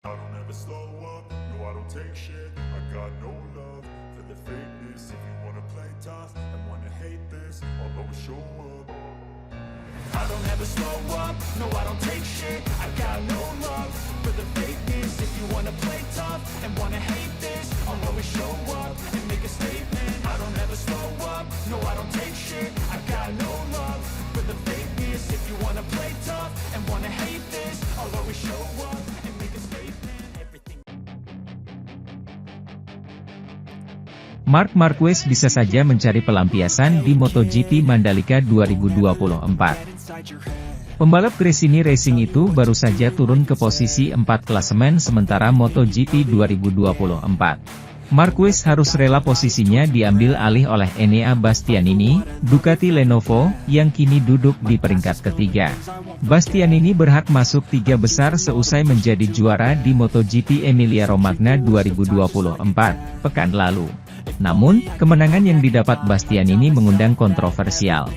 I don't ever slow up, no I don't take shit. I got no love for the fakeness. If you wanna play tough and wanna hate this, I'll always show up. I don't ever slow up, no I don't take shit. I got no love for the fakeness. If you wanna play tough and wanna hate this, I'll always show up and make a statement. I don't ever slow up, no I don't take shit. I got no love for the fakeness. If you wanna play tough and wanna hate this, I'll always show up and make a statement. Everything. Marc Marquez bisa saja mencari pelampiasan di MotoGP Mandalika 2024. Pembalap Gresini Racing itu baru saja turun ke posisi 4 klasemen sementara MotoGP 2024. Marquez harus rela posisinya diambil alih oleh Enea Bastianini, Ducati Lenovo, yang kini duduk di peringkat ketiga. Bastianini berhak masuk 3 besar seusai menjadi juara di MotoGP Emilia-Romagna 2024, pekan lalu. Namun, kemenangan yang didapat Bastianini mengundang kontroversial.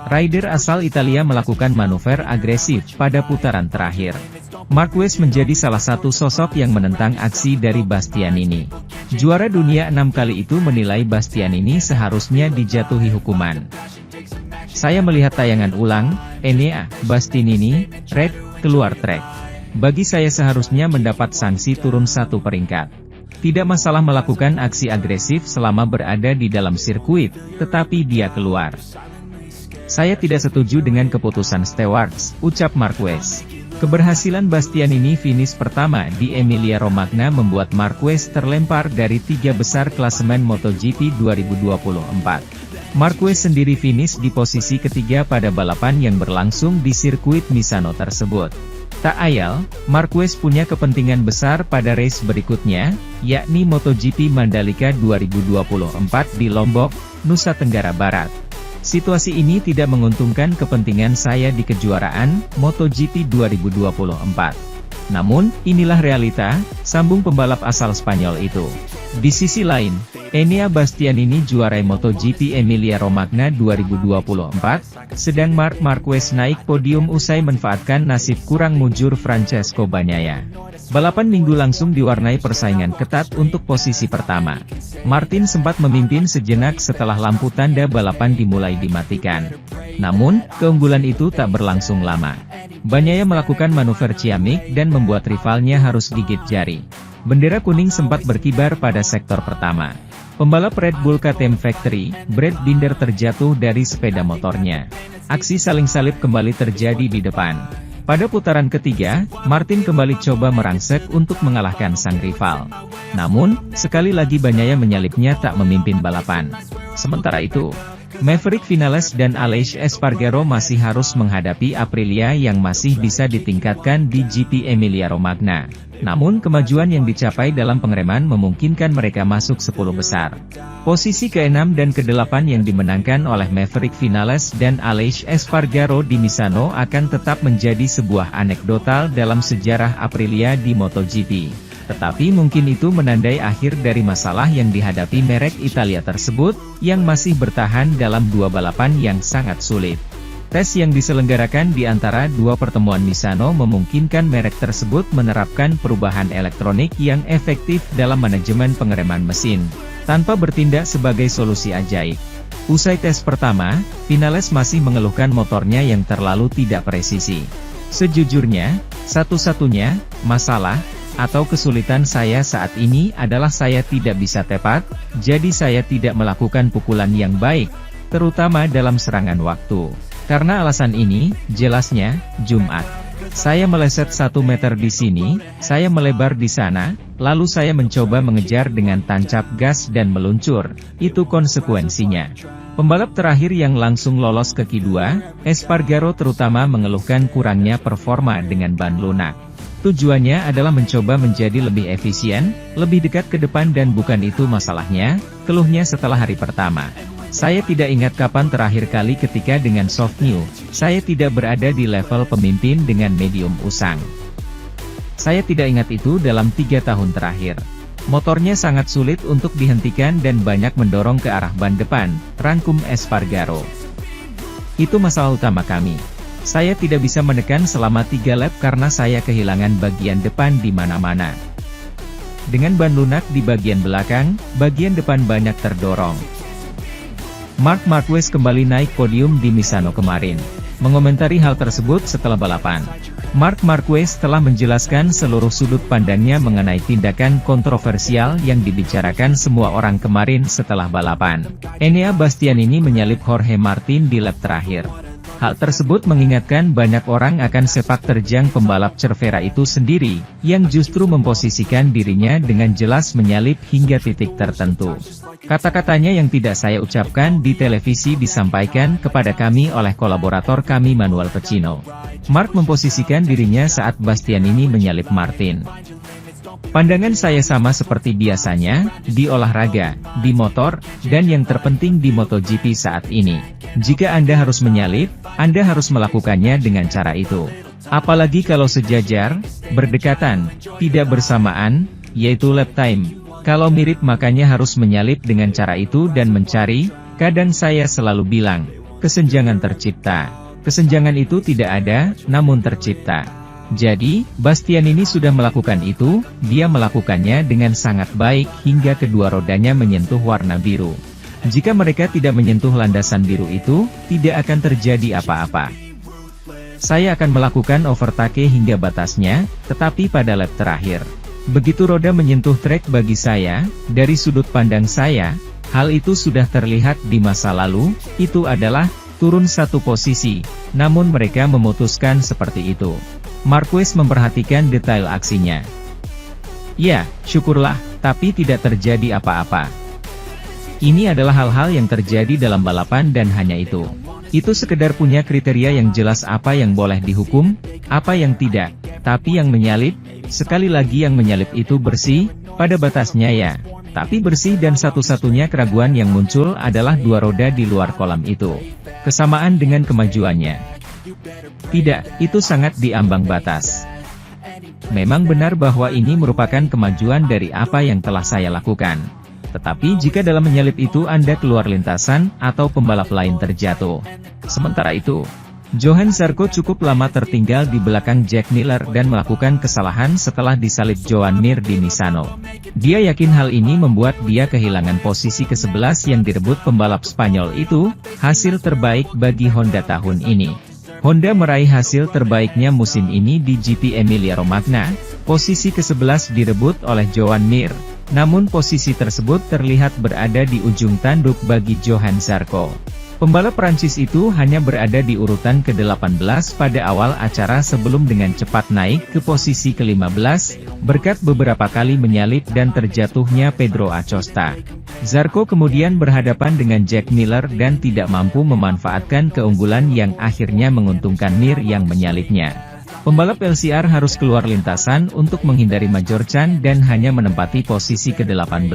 Rider asal Italia melakukan manuver agresif pada putaran terakhir. Marquez menjadi salah satu sosok yang menentang aksi dari Bastianini. Juara dunia 6 kali itu menilai Bastianini seharusnya dijatuhi hukuman. Saya melihat tayangan ulang, Enea Bastianini, red, keluar trek. Bagi saya seharusnya mendapat sanksi turun 1 peringkat. Tidak masalah melakukan aksi agresif selama berada di dalam sirkuit, tetapi dia keluar. Saya tidak setuju dengan keputusan stewards, ucap Marquez. Keberhasilan Bastianini finish pertama di Emilia-Romagna membuat Marquez terlempar dari 3 besar klasemen MotoGP 2024. Marquez sendiri finish di posisi ketiga pada balapan yang berlangsung di sirkuit Misano tersebut. Tak ayal, Marquez punya kepentingan besar pada race berikutnya, yakni MotoGP Mandalika 2024 di Lombok, Nusa Tenggara Barat. Situasi ini tidak menguntungkan kepentingan saya di kejuaraan MotoGP 2024. Namun, inilah realita, sambung pembalap asal Spanyol itu. Di sisi lain, Enea Bastianini juarai MotoGP Emilia-Romagna 2024, sedang Marc Marquez naik podium usai manfaatkan nasib kurang mujur Francesco Bagnaia. Balapan minggu langsung diwarnai persaingan ketat untuk posisi pertama. Martin sempat memimpin sejenak setelah lampu tanda balapan dimulai dimatikan. Namun, keunggulan itu tak berlangsung lama. Bagnaia melakukan manuver ciamik dan membuat rivalnya harus gigit jari. Bendera kuning sempat berkibar pada sektor pertama. Pembalap Red Bull KTM Factory, Brad Binder terjatuh dari sepeda motornya. Aksi saling salip kembali terjadi di depan. Pada putaran ketiga, Martin kembali coba merangsek untuk mengalahkan sang rival. Namun, sekali lagi Bagnaia menyalipnya tak memimpin balapan. Sementara itu, Maverick Vinales dan Aleix Espargaro masih harus menghadapi Aprilia yang masih bisa ditingkatkan di GP Emilia-Romagna. Namun kemajuan yang dicapai dalam pengereman memungkinkan mereka masuk 10 besar. Posisi ke-6 dan ke-8 yang dimenangkan oleh Maverick Vinales dan Aleix Espargaro di Misano akan tetap menjadi sebuah anekdotal dalam sejarah Aprilia di MotoGP. Tetapi mungkin itu menandai akhir dari masalah yang dihadapi merek Italia tersebut, yang masih bertahan dalam 2 balapan yang sangat sulit. Tes yang diselenggarakan di antara 2 pertemuan Misano memungkinkan merek tersebut menerapkan perubahan elektronik yang efektif dalam manajemen pengereman mesin, tanpa bertindak sebagai solusi ajaib. Usai tes pertama, Vinales masih mengeluhkan motornya yang terlalu tidak presisi. Sejujurnya, satu-satunya masalah atau kesulitan saya saat ini adalah saya tidak bisa tepat, jadi saya tidak melakukan pukulan yang baik, terutama dalam serangan waktu. Karena alasan ini, jelasnya, Jumat. Saya meleset 1 meter di sini, saya melebar di sana, lalu saya mencoba mengejar dengan tancap gas dan meluncur, itu konsekuensinya. Pembalap terakhir yang langsung lolos ke Q2, Espargaro terutama mengeluhkan kurangnya performa dengan ban lunak. Tujuannya adalah mencoba menjadi lebih efisien, lebih dekat ke depan dan bukan itu masalahnya, keluhnya setelah hari pertama. Saya tidak ingat kapan terakhir kali ketika dengan soft new, saya tidak berada di level pemimpin dengan medium usang. Saya tidak ingat itu dalam 3 tahun terakhir. Motornya sangat sulit untuk dihentikan dan banyak mendorong ke arah ban depan, rangkum Espargaro. Itu masalah utama kami. Saya tidak bisa menekan selama 3 lap karena saya kehilangan bagian depan di mana-mana. Dengan ban lunak di bagian belakang, bagian depan banyak terdorong. Marc Marquez kembali naik podium di Misano kemarin. Mengomentari hal tersebut setelah balapan, Marc Marquez telah menjelaskan seluruh sudut pandangnya mengenai tindakan kontroversial yang dibicarakan semua orang kemarin setelah balapan. Enea Bastianini menyalip Jorge Martin di lap terakhir. Hal tersebut mengingatkan banyak orang akan sepak terjang pembalap Cervera itu sendiri, yang justru memposisikan dirinya dengan jelas menyalip hingga titik tertentu. Kata-katanya yang tidak saya ucapkan di televisi disampaikan kepada kami oleh kolaborator kami Manuel Pecino. Marc memposisikan dirinya saat Bastianini menyalip Martin. Pandangan saya sama seperti biasanya, di olahraga, di motor, dan yang terpenting di MotoGP saat ini. Jika Anda harus menyalip, Anda harus melakukannya dengan cara itu. Apalagi kalau sejajar, berdekatan, tidak bersamaan, yaitu lap time. Kalau mirip makanya harus menyalip dengan cara itu dan mencari, kadang saya selalu bilang, kesenjangan tercipta. Kesenjangan itu tidak ada, namun tercipta. Jadi, Bastianini sudah melakukan itu, dia melakukannya dengan sangat baik hingga kedua rodanya menyentuh warna biru. Jika mereka tidak menyentuh landasan biru itu, tidak akan terjadi apa-apa. Saya akan melakukan overtake hingga batasnya, tetapi pada lap terakhir. Begitu roda menyentuh trek bagi saya, dari sudut pandang saya, hal itu sudah terlihat di masa lalu, itu adalah, turun satu posisi, namun mereka memutuskan seperti itu. Marquez memperhatikan detail aksinya. Ya, syukurlah, tapi tidak terjadi apa-apa. Ini adalah hal-hal yang terjadi dalam balapan dan hanya itu. Itu sekedar punya kriteria yang jelas apa yang boleh dihukum, apa yang tidak. Tapi yang menyalip, sekali lagi yang menyalip itu bersih, pada batasnya ya. Tapi bersih dan satu-satunya keraguan yang muncul adalah dua roda di luar kolam itu. Kesamaan dengan kemajuannya. Tidak, itu sangat di ambang batas. Memang benar bahwa ini merupakan kemajuan dari apa yang telah saya lakukan. Tetapi jika dalam menyalip itu Anda keluar lintasan, atau pembalap lain terjatuh. Sementara itu, Johan Zarco cukup lama tertinggal di belakang Jack Miller dan melakukan kesalahan setelah disalip Joan Mir di Misano. Dia yakin hal ini membuat dia kehilangan posisi ke-11 yang direbut pembalap Spanyol itu, hasil terbaik bagi Honda tahun ini. Honda meraih hasil terbaiknya musim ini di GP Emilia-Romagna, posisi ke-11 direbut oleh Joan Mir, namun posisi tersebut terlihat berada di ujung tanduk bagi Johan Zarco. Pembalap Prancis itu hanya berada di urutan ke-18 pada awal acara sebelum dengan cepat naik ke posisi ke-15, berkat beberapa kali menyalip dan terjatuhnya Pedro Acosta. Zarco kemudian berhadapan dengan Jack Miller dan tidak mampu memanfaatkan keunggulan yang akhirnya menguntungkan Mir yang menyalipnya. Pembalap LCR harus keluar lintasan untuk menghindari Majorcan dan hanya menempati posisi ke-18.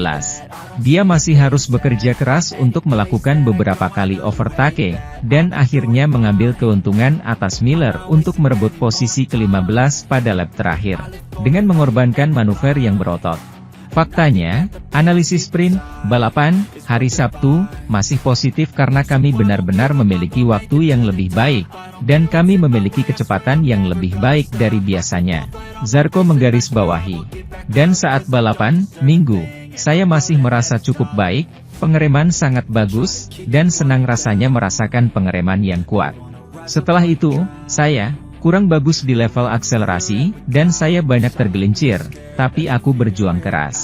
Dia masih harus bekerja keras untuk melakukan beberapa kali overtake, dan akhirnya mengambil keuntungan atas Miller untuk merebut posisi ke-15 pada lap terakhir, dengan mengorbankan manuver yang berotot. Faktanya, analisis sprint, balapan, hari Sabtu, masih positif karena kami benar-benar memiliki waktu yang lebih baik, dan kami memiliki kecepatan yang lebih baik dari biasanya. Zarco menggarisbawahi. Dan saat balapan, Minggu, saya masih merasa cukup baik, pengereman sangat bagus, dan senang rasanya merasakan pengereman yang kuat. Setelah itu, saya kurang bagus di level akselerasi, dan saya banyak tergelincir, tapi aku berjuang keras.